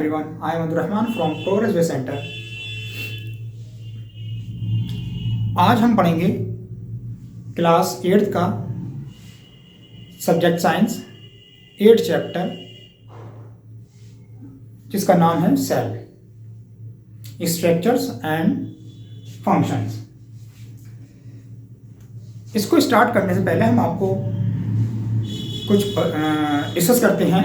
everyone, I am Abdul Rahman from Progress Way Center. आज हम पढ़ेंगे क्लास 8th का सब्जेक्ट साइंस 8th चैप्टर जिसका नाम है सेल स्ट्रक्चर्स एंड फंक्शंस। इसको स्टार्ट करने से पहले हम आपको कुछ डिस्कस करते हैं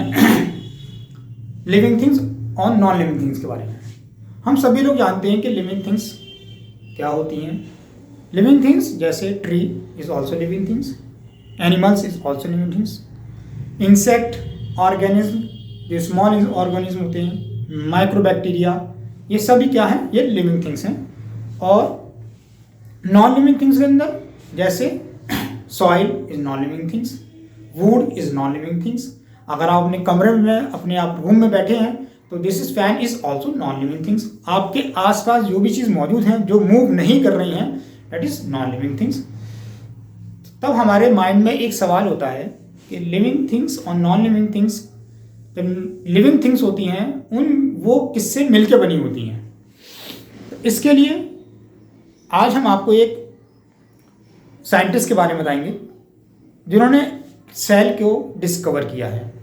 लिविंग थिंग्स और नॉन लिविंग थिंग्स के बारे में। हम सभी लोग जानते हैं कि लिविंग थिंग्स क्या होती हैं। लिविंग थिंग्स जैसे tree is also living things, animals is also living things, insect, organism जो स्मॉल ऑर्गेनिज्म होते हैं, माइक्रोबैक्टीरिया, ये सभी क्या हैं, ये लिविंग थिंग्स हैं। और नॉन लिविंग थिंग्स के अंदर जैसे soil is non living things, would is non living things. अगर आप अपने कमरे में अपने आप रूम में बैठे हैं तो this is fan is also non living things. आपके आसपास जो भी चीज़ मौजूद हैं जो मूव नहीं कर रही हैं that is non living things. तब हमारे माइंड में एक सवाल होता है कि लिविंग थिंग्स और नॉन लिविंग थिंग्स, जब लिविंग थिंग्स होती हैं वो किससे मिलकर बनी होती हैं। तो इसके लिए आज हम आपको एक साइंटिस्ट के बारे में बताएंगे जिन्होंने सेल को डिस्कवर किया है।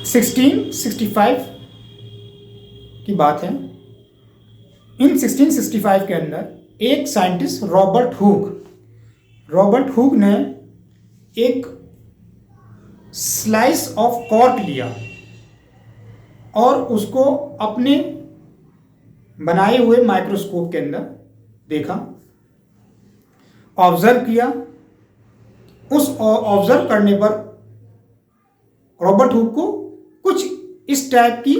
1665 की बात है। इन 1665 के अंदर एक साइंटिस्ट रॉबर्ट हुक ने एक स्लाइस ऑफ कॉर्क लिया और उसको अपने बनाए हुए माइक्रोस्कोप के अंदर देखा, ऑब्जर्व किया। उस ऑब्जर्व करने पर रॉबर्ट हुक को कुछ इस टाइप की,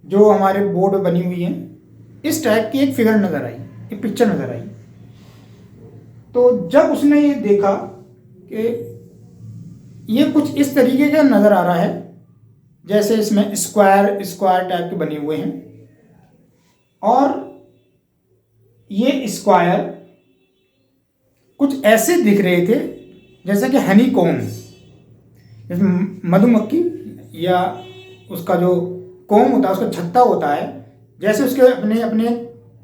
जो हमारे बोर्ड में बनी हुई है, इस टाइप की एक फिगर नजर आई, एक पिक्चर नजर आई। तो जब उसने ये देखा कि ये कुछ इस तरीके का नजर आ रहा है, जैसे इसमें स्क्वायर टाइप के बने हुए हैं, और ये स्क्वायर कुछ ऐसे दिख रहे थे जैसे कि हनी कॉम्ब, मधुमक्खी या उसका जो कॉम्ब होता है, उसका छत्ता होता है, जैसे उसके अपने अपने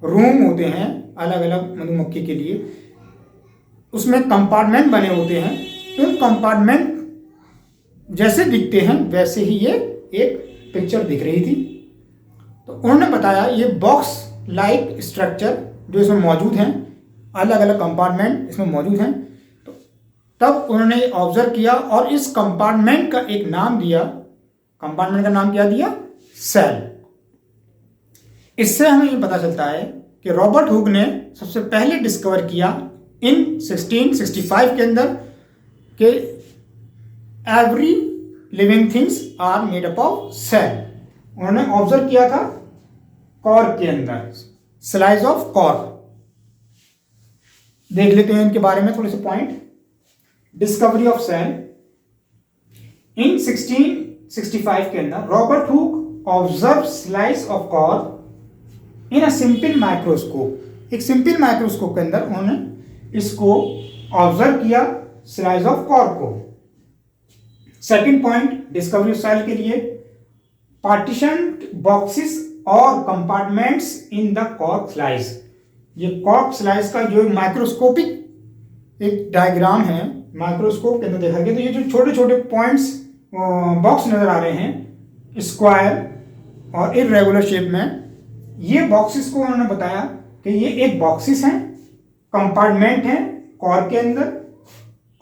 रूम होते हैं अलग अलग मधुमक्खी के लिए, उसमें कंपार्टमेंट बने होते हैं। उन कंपार्टमेंट जैसे दिखते हैं वैसे ही ये एक पिक्चर दिख रही थी। तो उन्होंने बताया ये बॉक्स लाइक स्ट्रक्चर जो इसमें मौजूद हैं, अलग अलग कंपार्टमेंट इसमें मौजूद हैं। तो तब उन्होंने ऑब्जर्व किया और इस कंपार्टमेंट का एक नाम दिया। कंपार्टमेंट का नाम क्या दिया? सेल। इससे हमें ये पता चलता है कि रॉबर्ट हुक ने सबसे पहले डिस्कवर किया इन 1665 के अंदर कि every living things are made up of cell. उन्होंने ऑब्जर्व किया था कॉर्क के अंदर, स्लाइस ऑफ कॉर्क। देख लेते हैं इनके बारे में थोड़े से point. Discovery of cell in 1665 के अंदर Robert Hooke observe slice of cork in a simple microscope. एक सिंपल माइक्रोस्कोप के अंदर उन्होंने इसको ऑब्जर्व किया, स्लाइस ऑफ कॉर्क को। Second point discovery of cell के लिए, पार्टीशन्ड बॉक्सेस और compartments in the cork slice. ये कॉर्क स्लाइस का जो माइक्रोस्कोपिक एक डायग्राम है, माइक्रोस्कोप के अंदर देखा गया, तो ये जो छोटे छोटे पॉइंट्स बॉक्स नजर आ रहे हैं स्क्वायर और इरेगुलर शेप में, ये बॉक्सेस को उन्होंने बताया कि ये एक बॉक्सेस हैं, कंपार्टमेंट हैं कॉर्क के अंदर,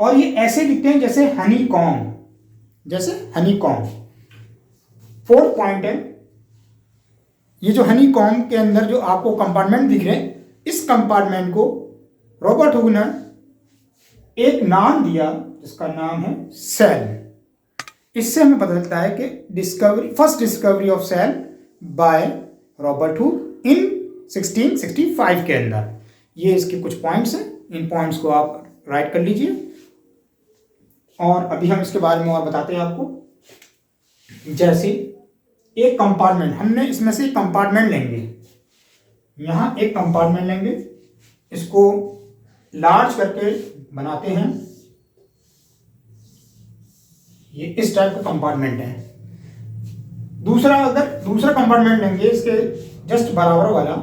और ये ऐसे दिखते हैं जैसे हनी कॉम्ब, जैसे हनी कॉम्ब। फोर्थ पॉइंट है, ये जो हनी कॉम्ब के अंदर जो आपको कंपार्टमेंट दिख रहे हैं, इस कंपार्टमेंट को रॉबर्ट हुक ने एक नाम दिया जिसका नाम है सेल। इससे हमें पता चलता है कि first discovery of cell by Robert Hooke in 1665 के अंदर। ये इसके कुछ पॉइंट्स हैं, इन पॉइंट्स को आप राइट कर लीजिए और अभी हम इसके बारे में और बताते हैं आपको। जैसे एक कंपार्टमेंट, हमने इसमें से एक कंपार्टमेंट लेंगे, यहाँ एक कंपार्टमेंट लेंगे, इसको लार्ज करके बनाते हैं। ये इस टाइप का कंपार्टमेंट है। दूसरा अगर दूसरा कंपार्टमेंट लेंगे इसके जस्ट बराबर वाला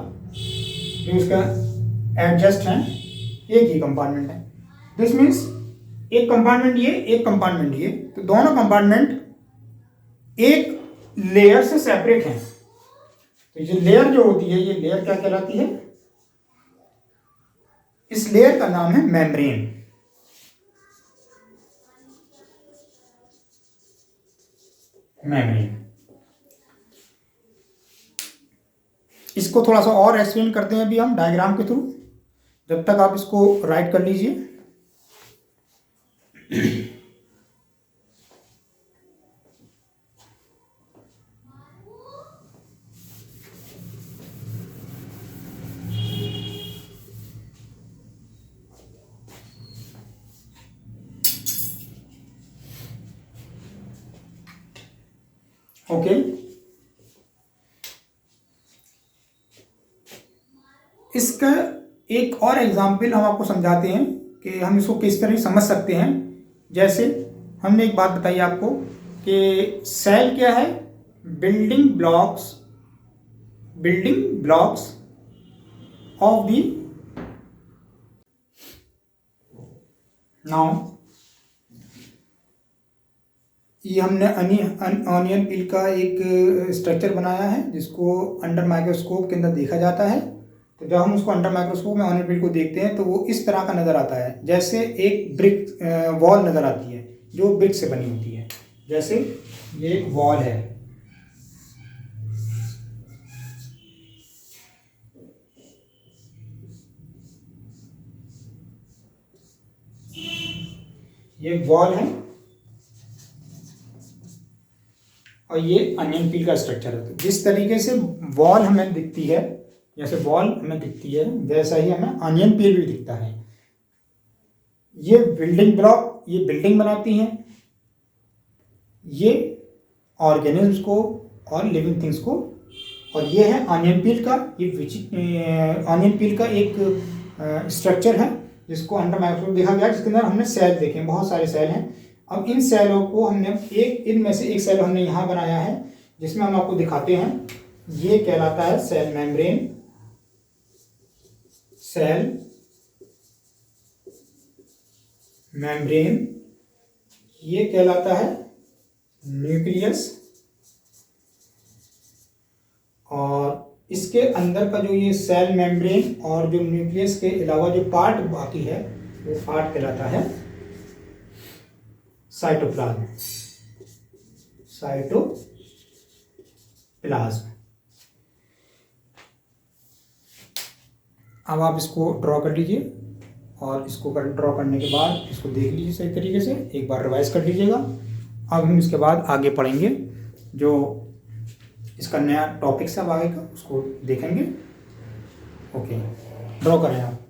जो इसका एडजस्ट है, एक ही कंपार्टमेंट है। दिस मीन्स एक कंपार्टमेंट ये, एक कंपार्टमेंट ये, तो दोनों कंपार्टमेंट एक लेयर से सेपरेट हैं। तो ये लेयर जो होती है, ये लेयर क्या कहलाती है? इस लेयर का नाम है मेम्ब्रेन। मेम्ब्रेन। इसको थोड़ा सा और एक्सप्लेन करते हैं अभी हम डायग्राम के थ्रू, जब तक आप इसको राइट कर लीजिए। ओके, इसका एक और एग्जाम्पल हम आपको समझाते हैं कि हम इसको किस तरह समझ सकते हैं। जैसे हमने एक बात बताई आपको कि सेल क्या है? Building blocks of the. Now ये हमने ऑनियन पील का एक स्ट्रक्चर बनाया है जिसको अंडर माइक्रोस्कोप के अंदर देखा जाता है। तो जब हम उसको अंडर माइक्रोस्कोप में ऑनियन पील को देखते हैं तो वो इस तरह का नज़र आता है, जैसे एक ब्रिक वॉल नज़र आती है जो ब्रिक से बनी होती है। जैसे ये एक वॉल है, ये वॉल है और ये अनियन पील का स्ट्रक्चर है। तो जिस तरीके से वॉल हमें दिखती है, जैसे वॉल हमें दिखती है, वैसा ही हमें अनियन पील भी दिखता है। ये बिल्डिंग ब्लॉक, ये बिल्डिंग बनाती हैं, ये ऑर्गेनिज्म्स को और लिविंग थिंग्स को। और ये है अनियन पील का, ये अनियन पील का एक स्ट्रक्चर है जिसको अंडर माइक्रोस्कोप देखा गया, जिसके अंदर हमने सेल देखे, बहुत सारे सेल हैं। अब इन सेलों को हमने इनमें से एक सेल हमने यहाँ बनाया है जिसमें हम आपको दिखाते हैं। ये कहलाता है सेल मेम्ब्रेन। सेल मेम्ब्रेन, ये कहलाता है न्यूक्लियस। और इसके अंदर का जो ये सेल मेम्ब्रेन और जो न्यूक्लियस के अलावा जो पार्ट बाकी है वो पार्ट कहलाता है साइटोप्लाज्म। साइटोप्लाज्म। अब आप इसको ड्रॉ कर लीजिए और इसको ड्रॉ करने के बाद इसको देख लीजिए सही तरीके से, एक बार रिवाइज कर लीजिएगा। अब हम इसके बाद आगे पढ़ेंगे, जो इसका नया टॉपिक है अब आगे का उसको देखेंगे। ओके, ड्रॉ करें आप।